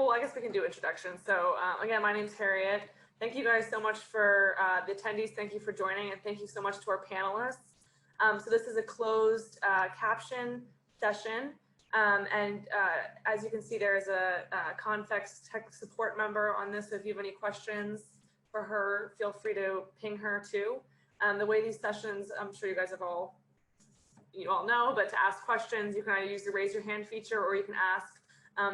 well, I guess we can do introductions. So again, my name's Harriet. Thank you guys so much for the attendees. Thank you for joining, and thank you so much to our panelists. So this is a closed caption session. As you can see, there is a Convex tech support member on this. So if you have any questions for her, feel free to ping her too. The way these sessions, I'm sure you guys have all know, but to ask questions, you can either use the raise your hand feature or you can ask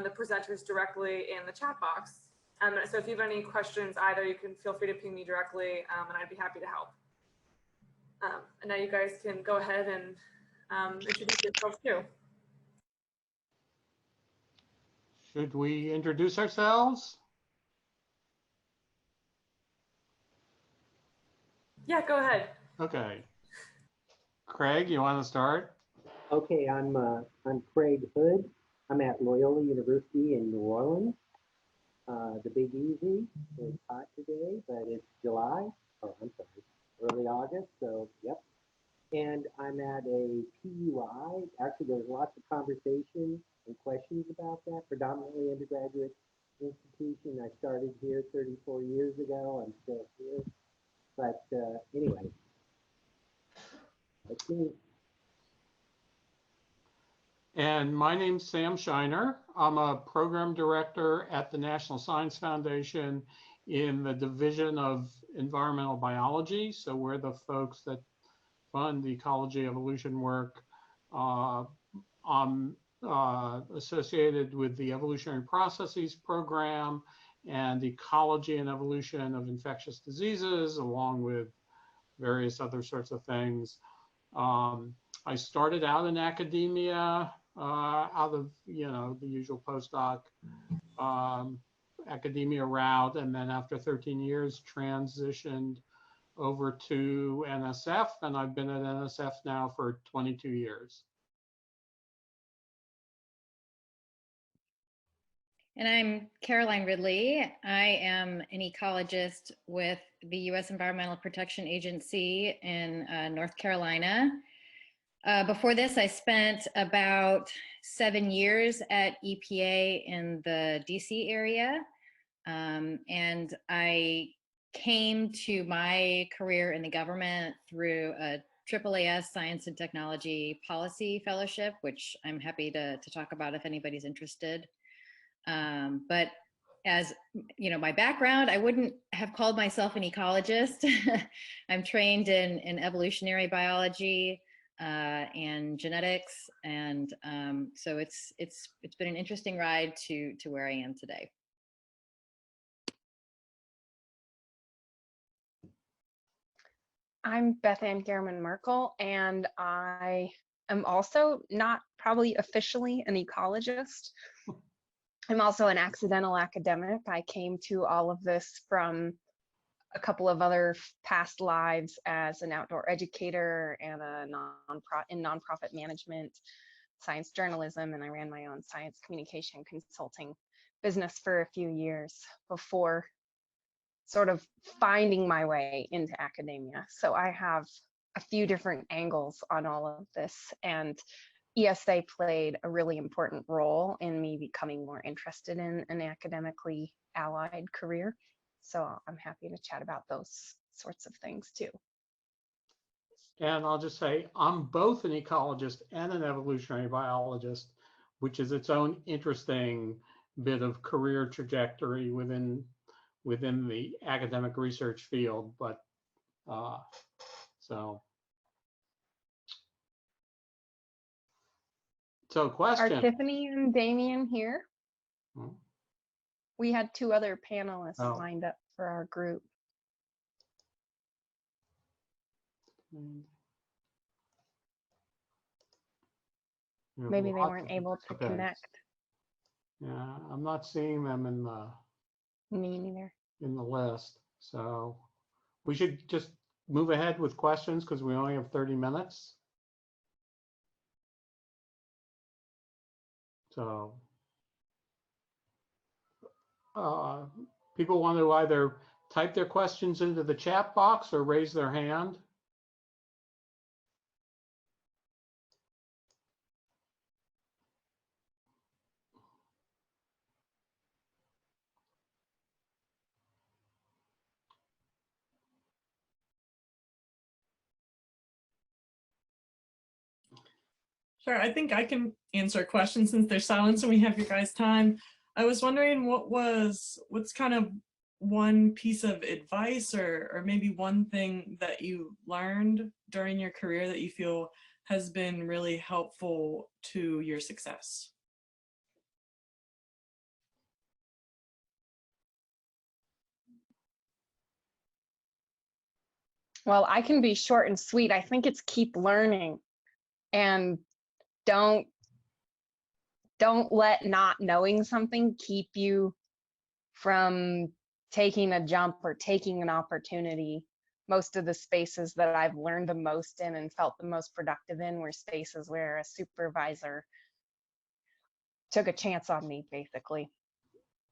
the presenters directly in the chat box. So if you have any questions either, you can feel free to ping me directly and I'd be happy to help. And now you guys can go ahead and introduce yourselves too. Should we introduce ourselves? Yeah, go ahead. Okay. Craig, you want to start? Okay, I'm Craig Hood. I'm at Loyola University in New Orleans. The Big Easy. It's hot today, but it's July, or I'm sorry, early August, so yep. And I'm at a PUI. Actually, there's lots of conversation and questions about that, predominantly undergraduate institution. I started here 34 years ago. I'm still here. But anyway, that's me. And my name's Sam Scheiner. I'm a program director at the National Science Foundation in the Division of Environmental Biology. So we're the folks that fund the ecology evolution work. I'm associated with the Evolutionary Processes Program and ecology and evolution of infectious diseases, along with various other sorts of things. I started out in academia, out of the usual postdoc academia route, and then after 13 years transitioned over to NSF, and I've been at NSF now for 22 years. And I'm Caroline Ridley. I am an ecologist with the U.S. Environmental Protection Agency in North Carolina. Before this, I spent about 7 years at EPA in the DC area. And I came to my career in the government through a AAAS Science and Technology Policy Fellowship, which I'm happy to talk about if anybody's interested. But as my background, I wouldn't have called myself an ecologist. I'm trained in evolutionary biology and genetics, and so it's been an interesting ride to where I am today. I'm Bethann Merkle, and I am also not probably officially an ecologist. I'm also an accidental academic. I came to all of this from a couple of other past lives as an outdoor educator and in nonprofit management, science journalism, and I ran my own science communication consulting business for a few years before sort of finding my way into academia. So I have a few different angles on all of this, and ESA played a really important role in me becoming more interested in an academically allied career. So I'm happy to chat about those sorts of things too. And I'll just say, I'm both an ecologist and an evolutionary biologist, which is its own interesting bit of career trajectory within the academic research field. But so question. Are Tiffany and Damian here? Hmm. We had 2 other panelists lined up for our group. Maybe they weren't able to connect. Yeah, I'm not seeing them in the Me neither. in the list. So we should just move ahead with questions because we only have 30 minutes. So people want to either type their questions into the chat box or raise their hand. Sure, I think I can answer a question since there's silence and we have your guys' time. I was wondering what's kind of one piece of advice or maybe one thing that you learned during your career that you feel has been really helpful to your success? Well, I can be short and sweet. I think it's keep learning, and don't let not knowing something keep you from taking a jump or taking an opportunity. Most of the spaces that I've learned the most in and felt the most productive in were spaces where a supervisor took a chance on me, basically.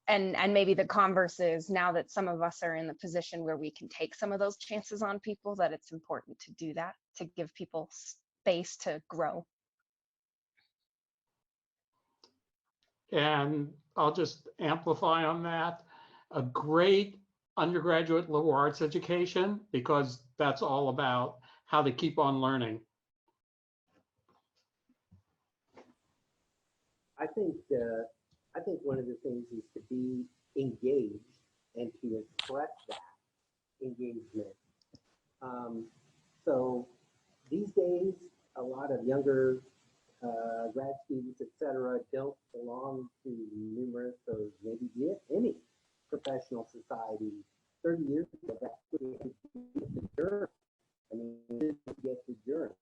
And maybe the converse is, now that some of us are in the position where we can take some of those chances on people, that it's important to do that, to give people space to grow. And I'll just amplify on that. A great undergraduate liberal arts education, because that's all about how to keep on learning. I think one of the things is to be engaged and to express that engagement. So these days, a lot of younger grad students, etc., don't belong to numerous or maybe any professional society. 30 years ago, that's what we had to get the journal. I mean, we didn't get the journal.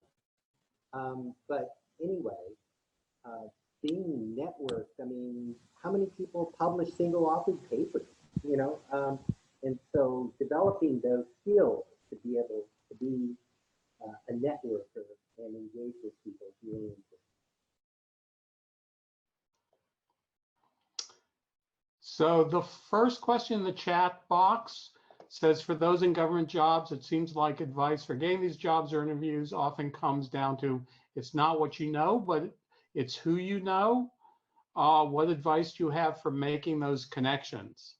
But anyway, being networked, I mean, how many people publish single-authored papers, you know? And so developing those skills to be able to be a networker and engage with people is really important. So the first question in the chat box says, for those in government jobs, it seems like advice for getting these jobs or interviews often comes down to, it's not what you know, but it's who you know. What advice do you have for making those connections?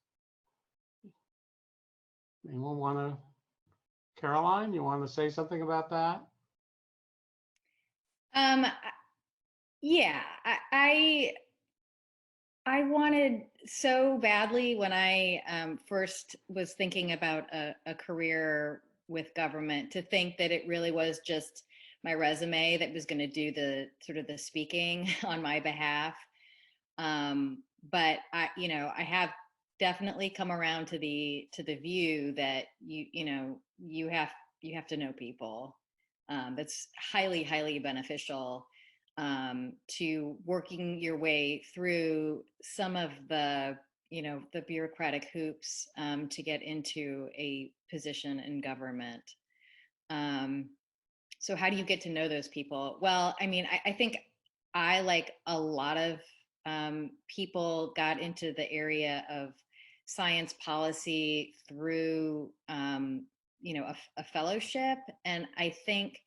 Anyone want to, Caroline, you want to say something about that? Yeah, I wanted so badly, when I first was thinking about a career with government, to think that it really was just my resume that was going to do the sort of the speaking on my behalf. But I have definitely come around to the view that you have to know people. That's highly beneficial to working your way through some of the the bureaucratic hoops to get into a position in government. So how do you get to know those people? Well, I mean, I think I, like a lot of people, got into the area of science policy through a fellowship. And I think,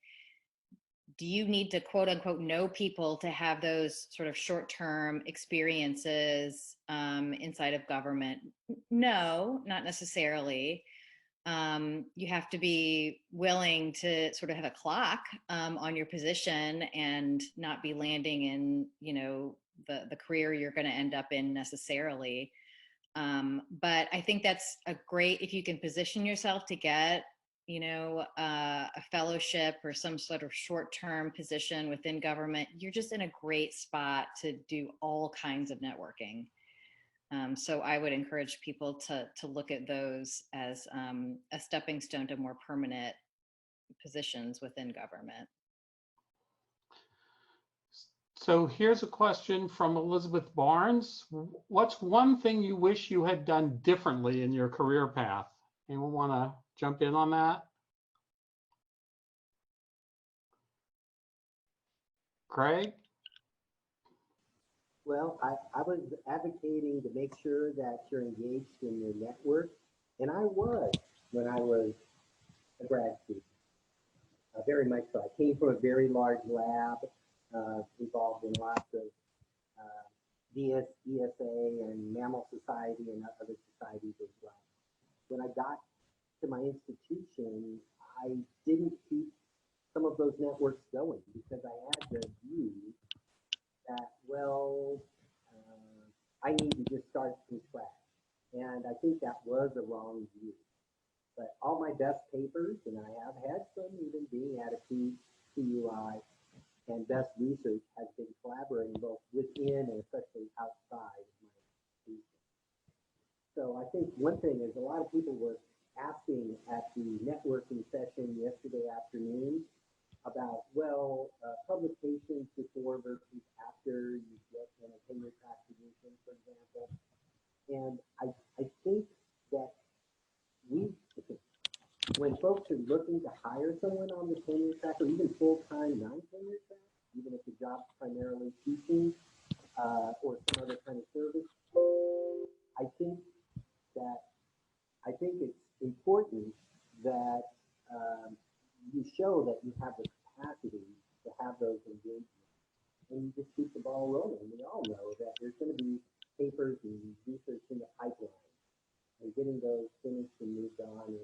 do you need to quote unquote know people to have those sort of short-term experiences inside of government? No, not necessarily. You have to be willing to sort of have a clock on your position and not be landing in, the career you're going to end up in necessarily. But I think that's a great, if you can position yourself to get, a fellowship or some sort of short-term position within government, you're just in a great spot to do all kinds of networking. So I would encourage people to look at those as a stepping stone to more permanent positions within government. So here's a question from Elizabeth Barnes. What's one thing you wish you had done differently in your career path? Anyone want to jump in on that? Craig? Well, I was advocating to make sure that you're engaged in your network, and I was when I was a grad student, very much so. I came from a very large lab, involved in lots of ESA and Mammal Society and other societies as well. When I got to my institution, I didn't keep some of those networks going because I had the view I need to just start from scratch. And I think that was a wrong view. But all my best papers, and I have had some even being at a PUI, and best research has been collaborating both within and especially outside of my institution. So I think one thing is a lot of people were asking at the networking session yesterday afternoon about, well, publications before versus after you get in a tenure track position, for example. And I think that when folks are looking to hire someone on the tenure track or even full-time non-tenure track, even if the job's primarily teaching or some other kind of service, I think it's important that you show that you have the capacity to have those engagements, and you just keep the ball rolling. We all know that there's going to be papers and research in the pipeline, and getting those finished and moved on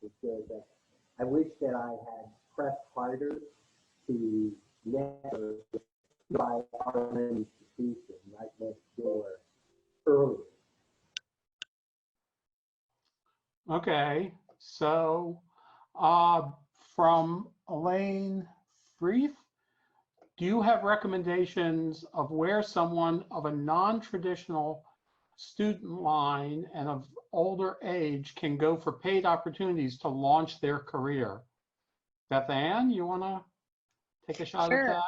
is good. But I wish that I had pressed harder to network by our institution right next door earlier. Okay, so from Elaine Freeth, do you have recommendations of where someone of a non-traditional student line and of older age can go for paid opportunities to launch their career? Bethann, you want to take a shot at that?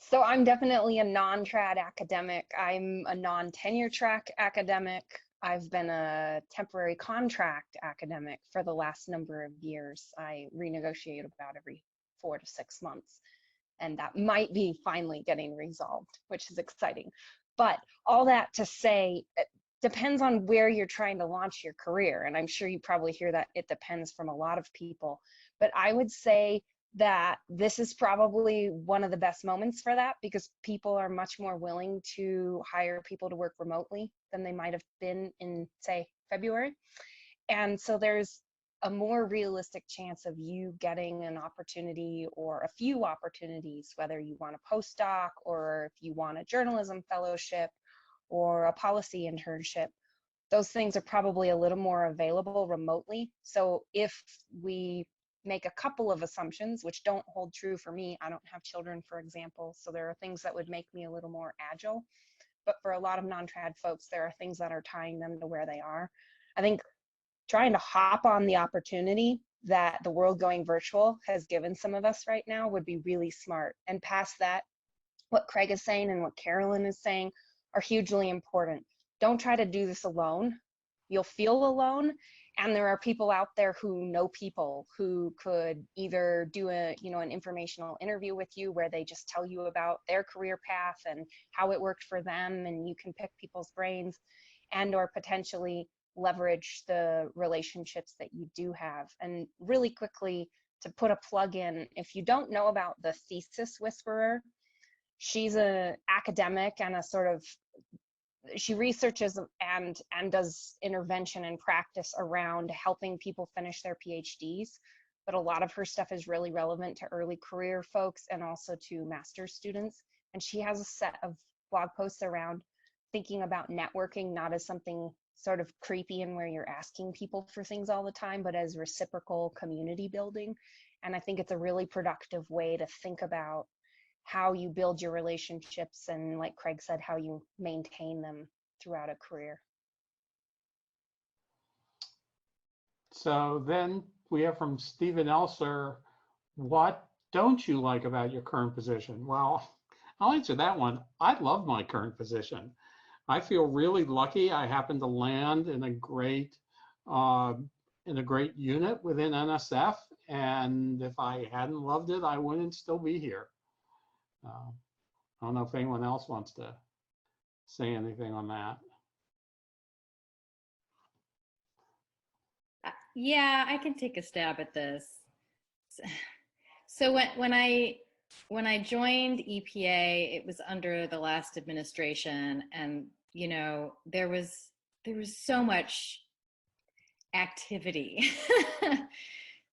So I'm definitely a non-trad academic. I'm a non-tenure track academic. I've been a temporary contract academic for the last number of years. I renegotiate about every 4 to 6 months, and that might be finally getting resolved, which is exciting. But all that to say, it depends on where you're trying to launch your career. And I'm sure you probably hear that it depends from a lot of people. But I would say that this is probably one of the best moments for that, because people are much more willing to hire people to work remotely than they might have been in, say, February. And so there's a more realistic chance of you getting an opportunity or a few opportunities, whether you want a postdoc or if you want a journalism fellowship or a policy internship. Those things are probably a little more available remotely. So if we make a couple of assumptions, which don't hold true for me. I don't have children, for example, so there are things that would make me a little more agile. But for a lot of non-trad folks, there are things that are tying them to where they are. I think trying to hop on the opportunity that the world going virtual has given some of us right now would be really smart. And past that, what Craig is saying and what Carolyn is saying are hugely important. Don't try to do this alone. You'll feel alone. And there are people out there who know people who could either do an informational interview with you where they just tell you about their career path and how it worked for them, and you can pick people's brains, and or potentially leverage the relationships that you do have. And really quickly, to put a plug in, if you don't know about the Thesis Whisperer, she's an academic and she researches and does intervention and practice around helping people finish their PhDs, but a lot of her stuff is really relevant to early career folks and also to master's students. And she has a set of blog posts around thinking about networking, not as something sort of creepy and where you're asking people for things all the time, but as reciprocal community building. And I think it's a really productive way to think about how you build your relationships and, like Craig said, how you maintain them throughout a career. So then we have from Stephen Elser, what don't you like about your current position? Well, I'll answer that one. I love my current position. I feel really lucky. I happen to land in a great unit within NSF, and if I hadn't loved it, I wouldn't still be here. I don't know if anyone else wants to say anything on that. Yeah, I can take a stab at this. So when I joined EPA, it was under the last administration, and there was so much activity.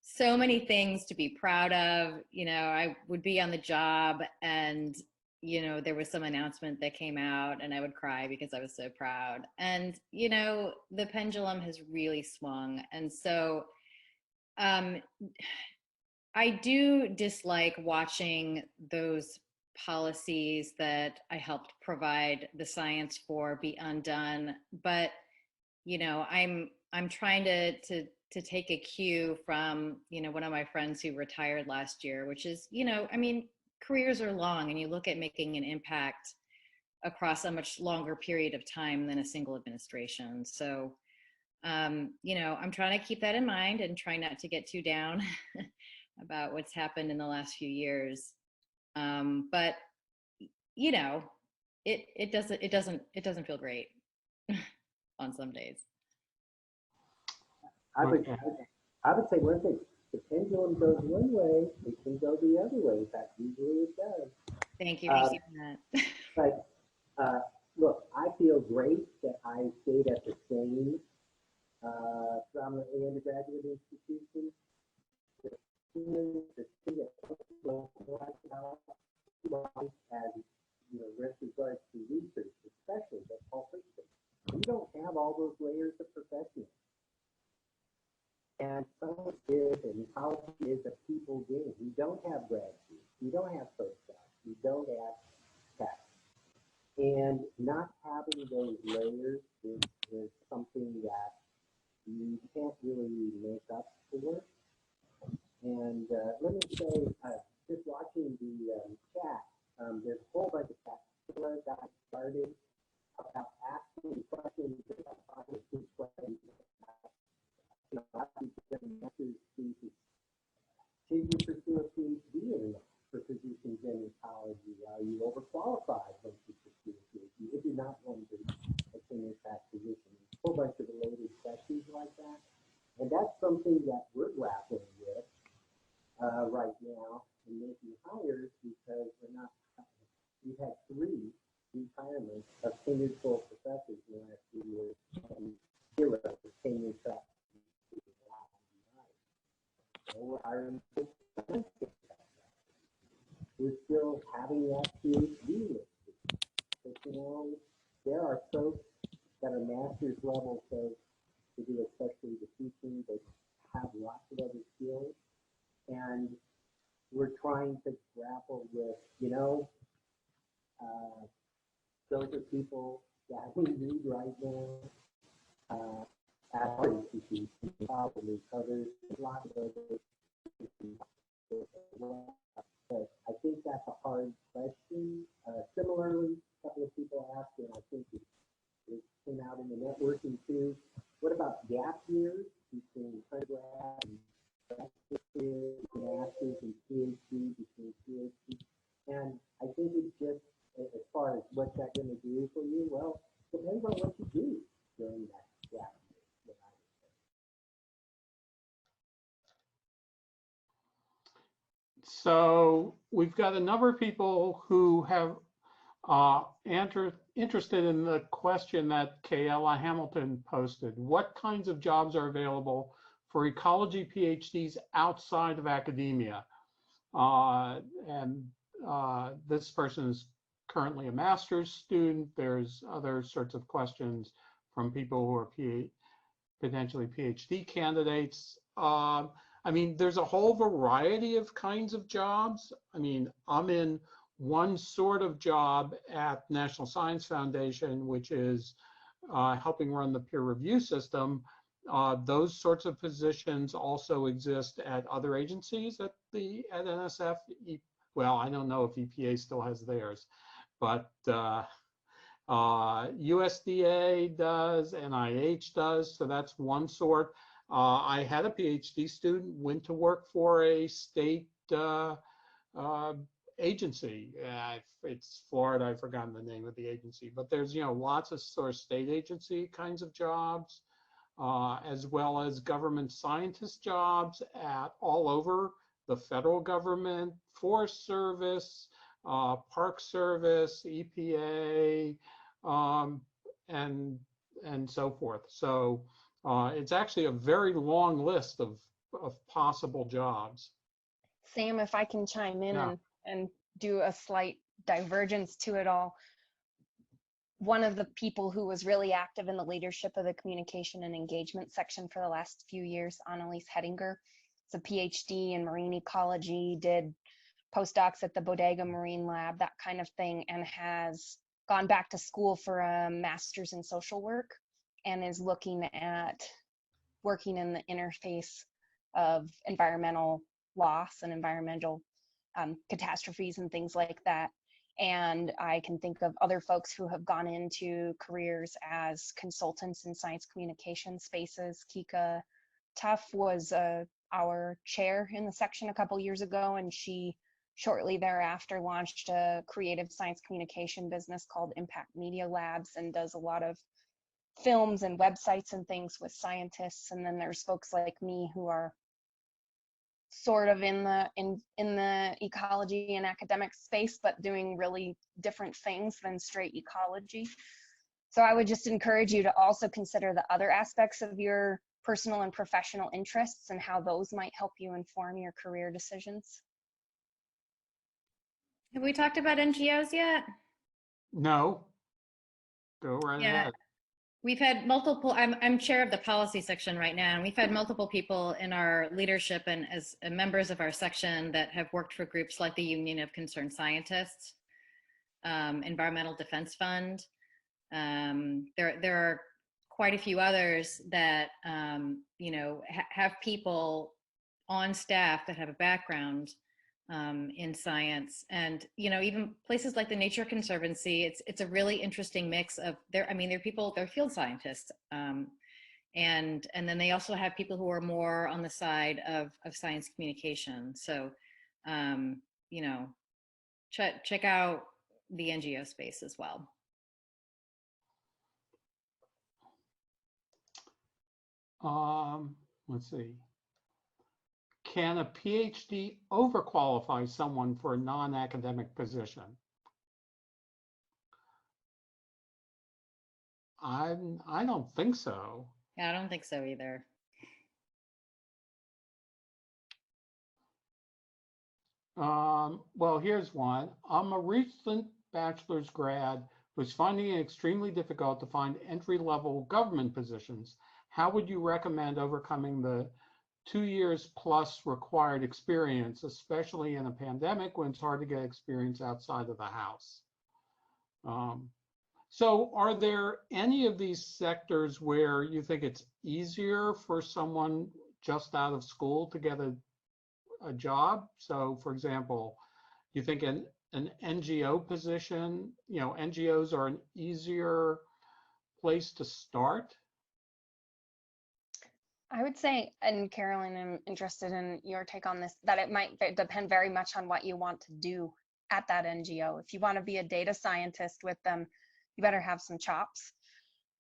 So many things to be proud of. I would be on the job and you know, there was some announcement that came out and I would cry because I was so proud. And, you know, the pendulum has really swung. And so I do dislike watching those policies that I helped provide the science for be undone. But, you know, I'm trying to take a cue from, you know, one of my friends who retired last year, which is, you know, I mean, careers are long and you look at making an impact across a much longer period of time than a single administration. So, you know, I'm trying to keep that in mind and try not to get too down about what's happened in the last few years. But, you know, it doesn't feel great on some days. I would say one thing, the pendulum goes one way, it can go the other way. In fact, usually it does. Thank you for saying that. But look, I feel great that I stayed at the same predominantly undergraduate institution. The thing that right now, as you know, with regards to research, especially but also you don't have all those layers of professionals. And science is, and ecology is a people game. We don't have grad students, we don't have postdocs, we don't have tech. And not having those layers is something that you can't really make up for. And let me say, just watching the chat, there's a whole bunch of chats that got started about asking questions about questions. You know, should you pursue a Ph.D. or not for physicians in ecology? Are you overqualified once you pursue a Ph.D. if you're not going to finish that position? A whole bunch of related questions like that. And that's something that we're grappling with right now in making hires because we've had 3 retirements of tenured full professors in the last 2 years and 0 tenure track. We're still having that PhD list. But you know, there are folks that are master's level folks who do especially the teaching that have lots of other skills. And we're trying to grapple with, you know, those are people that we need right now. At our institution, probably covers a lot of those. But I think that's a hard question. Similarly, a couple of people asked, and I think it came out in the networking too. What about gap years between undergrad and masters and PhD between PhD? And I think it's just as far as what's that going to do for you? Well, it depends on what you do during that gap. So we've got a number of people who have interested in the question that Kayla Hamilton posted. What kinds of jobs are available for ecology PhDs outside of academia? This person is currently a master's student. There's other sorts of questions from people who are potentially PhD candidates. I mean, there's a whole variety of kinds of jobs. I mean, I'm in one sort of job at National Science Foundation, which is helping run the peer review system. Those sorts of positions also exist at other agencies at NSF. Well, I don't know if EPA still has theirs, but USDA does, NIH does, so that's one sort. I had a PhD student, went to work for a state agency. It's Florida, I've forgotten the name of the agency, but there's, you know, lots of sort of state agency kinds of jobs, as well as government scientist jobs at all over the federal government, Forest Service, Park Service, EPA, and so forth. So it's actually a very long list of possible jobs. Sam, if I can chime in and do a slight divergence to it all. One of the people who was really active in the leadership of the communication and engagement section for the last few years, Annalise Hettinger, is a PhD in marine ecology, did postdocs at the Bodega Marine Lab, that kind of thing, and has gone back to school for a master's in social work and is looking at working in the interface of environmental loss and environmental catastrophes and things like that. And I can think of other folks who have gone into careers as consultants in science communication spaces. Kika Tuff was our chair in the section a couple years ago, and she shortly thereafter launched a creative science communication business called Impact Media Labs and does a lot of films and websites and things with scientists. And then there's folks like me who are sort of in the ecology and academic space, but doing really different things than straight ecology. So I would just encourage you to also consider the other aspects of your personal and professional interests and how those might help you inform your career decisions. Have we talked about NGOs yet? No. Go right ahead. We've had multiple, I'm chair of the policy section right now, and we've had multiple people in our leadership and as members of our section that have worked for groups like the Union of Concerned Scientists, Environmental Defense Fund. There are quite a few others that, you know, have people on staff that have a background in science. And, you know, even places like the Nature Conservancy, it's a really interesting mix of they're people, they're field scientists. And then they also have people who are more on the side of science communication. So, you know, check out the NGO space as well. Let's see. Can a PhD overqualify someone for a non-academic position? I don't think so. Yeah, I don't think so either. Well, here's one. I'm a recent bachelor's grad who's finding it extremely difficult to find entry-level government positions. How would you recommend overcoming the 2 years plus required experience, especially in a pandemic when it's hard to get experience outside of the house? So are there any of these sectors where you think it's easier for someone just out of school to get a job? So for example, you think an NGO position, you know, NGOs are an easier place to start? I would say, and Carolyn, I'm interested in your take on this, that it might depend very much on what you want to do at that NGO. If you want to be a data scientist with them, you better have some chops,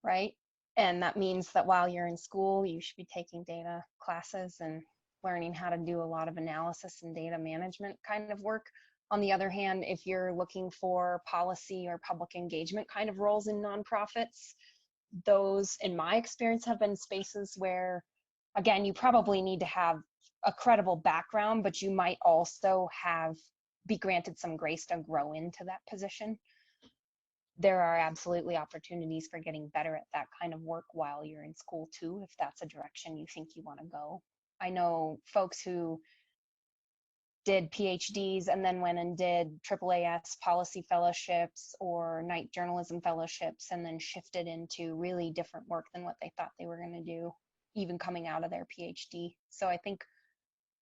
right? And that means that while you're in school, you should be taking data classes and learning how to do a lot of analysis and data management kind of work. On the other hand, if you're looking for policy or public engagement kind of roles in nonprofits, those, in my experience, have been spaces where, again, you probably need to have a credible background, but you might also be granted some grace to grow into that position. There are absolutely opportunities for getting better at that kind of work while you're in school too, if that's a direction you think you want to go. I know folks who did PhDs and then went and did AAAS policy fellowships or night journalism fellowships and then shifted into really different work than what they thought they were going to do, even coming out of their PhD. So I think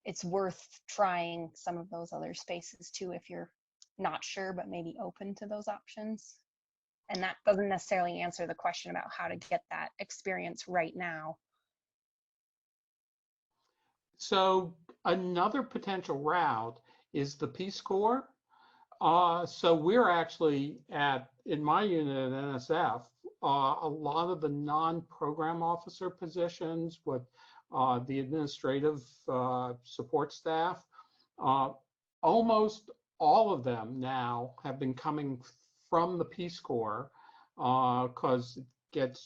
it's worth trying some of those other spaces too if you're not sure, but maybe open to those options. And that doesn't necessarily answer the question about how to get that experience right now. So another potential route is the Peace Corps. So we're actually in my unit at NSF, a lot of the non-program officer positions with the administrative support staff, almost all of them now have been coming from the Peace Corps because it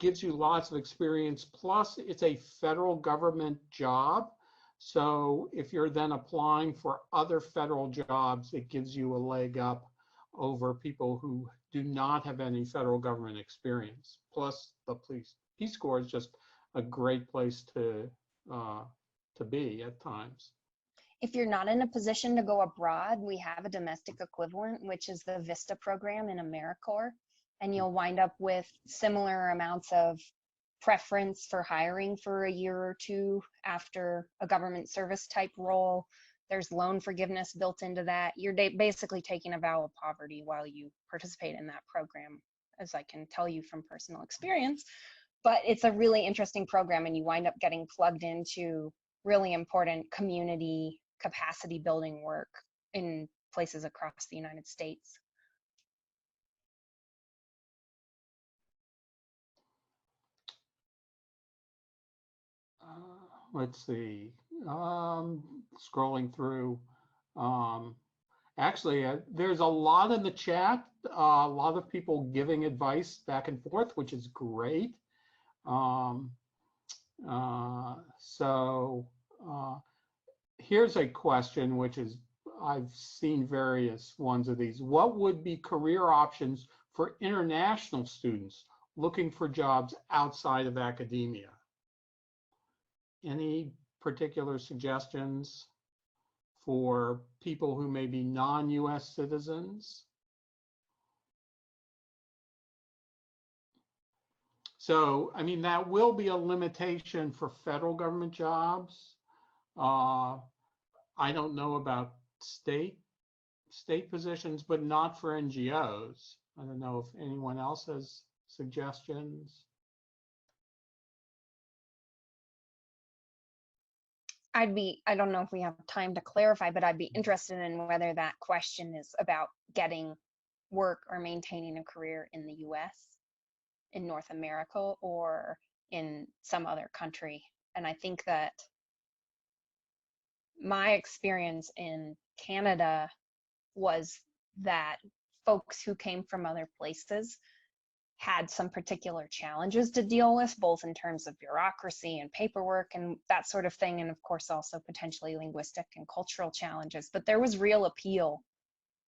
gives you lots of experience. Plus, it's a federal government job. So if you're then applying for other federal jobs, it gives you a leg up over people who do not have any federal government experience. Plus, the Peace Corps is just a great place to be at times. If you're not in a position to go abroad, we have a domestic equivalent, which is the VISTA program in AmeriCorps, and you'll wind up with similar amounts of preference for hiring for a year or two after a government service type role. There's loan forgiveness built into that. You're basically taking a vow of poverty while you participate in that program, as I can tell you from personal experience. But it's a really interesting program, and you wind up getting plugged into really important community capacity building work in places across the United States. Let's see, scrolling through. Actually, there's a lot in the chat, a lot of people giving advice back and forth, which is great. Here's a question, which is, I've seen various ones of these. What would be career options for international students looking for jobs outside of academia? Any particular suggestions for people who may be non-US citizens? So, I mean, that will be a limitation for federal government jobs. I don't know about state positions, but not for NGOs. I don't know if anyone else has suggestions. I don't know if we have time to clarify, but I'd be interested in whether that question is about getting work or maintaining a career in the US, in North America, or in some other country. And I think that my experience in Canada was that folks who came from other places had some particular challenges to deal with, both in terms of bureaucracy and paperwork and that sort of thing, and of course also potentially linguistic and cultural challenges. But there was real appeal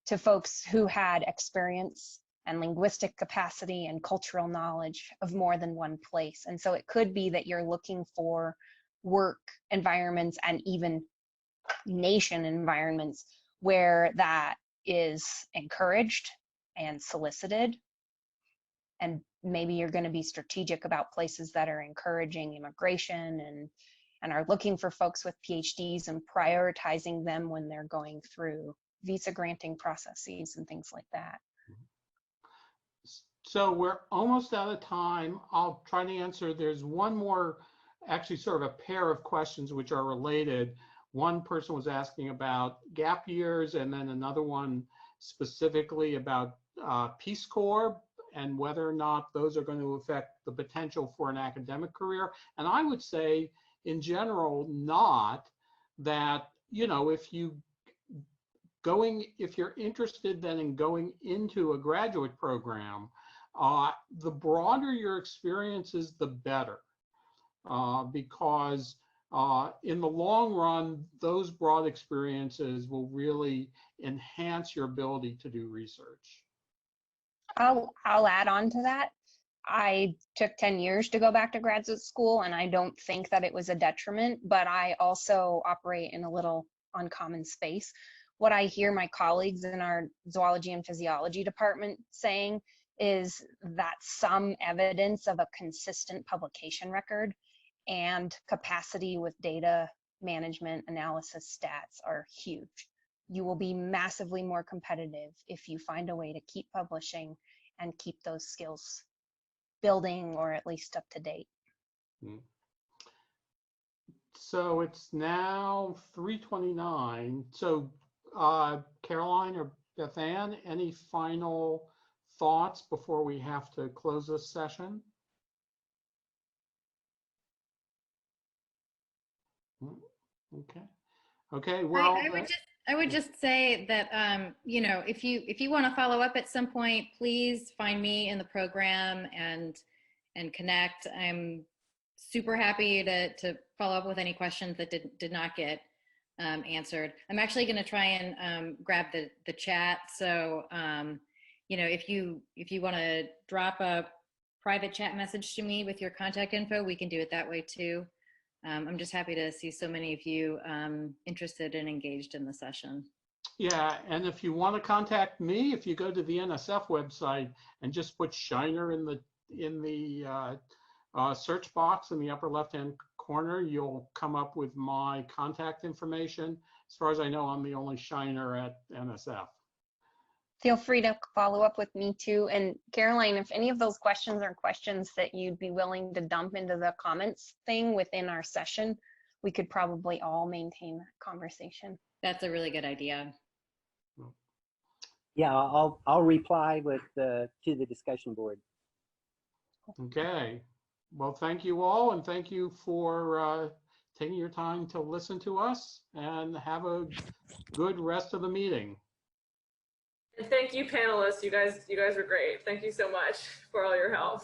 to folks who had experience and linguistic capacity and cultural knowledge of more than one place. And so it could be that you're looking for work environments and even nation environments where that is encouraged and solicited. And maybe you're going to be strategic about places that are encouraging immigration and are looking for folks with PhDs and prioritizing them when they're going through visa granting processes and things like that. So we're almost out of time. I'll try to answer. There's one more, actually sort of a pair of questions which are related. One person was asking about gap years, and then another one specifically about Peace Corps and whether or not those are going to affect the potential for an academic career. And I would say, in general, not. That, you know, if you're interested then in going into a graduate program, the broader your experience is, the better, because in the long run, those broad experiences will really enhance your ability to do research. I'll add on to that. I took 10 years to go back to graduate school, and I don't think that it was a detriment, but I also operate in a little uncommon space. What I hear my colleagues in our zoology and physiology department saying is that some evidence of a consistent publication record and capacity with data management, analysis, stats are huge. You will be massively more competitive if you find a way to keep publishing and keep those skills building, or at least up to date. So it's now 3:29. So Caroline or Bethann, any final thoughts before we have to close this session? Okay. Okay. Well, I would just say that you know, if you want to follow up at some point, please find me in the program and connect. I'm super happy to follow up with any questions that did not get answered. I'm actually going to try and grab the chat. So, you know, if you want to drop a private chat message to me with your contact info, we can do it that way too. I'm just happy to see so many of you interested and engaged in the session. Yeah, and if you want to contact me, if you go to the NSF website and just put Scheiner in the search box in the upper left-hand corner, you'll come up with my contact information. As far as I know, I'm the only Scheiner at NSF. Feel free to follow up with me too. And Caroline, if any of those questions are questions that you'd be willing to dump into the comments thing within our session, we could probably all maintain that conversation. That's a really good idea. Yeah, I'll reply with to the discussion board. Okay. Well, thank you all, and thank you for taking your time to listen to us, and have a good rest of the meeting. And thank you, panelists. You guys were great. Thank you so much for all your help.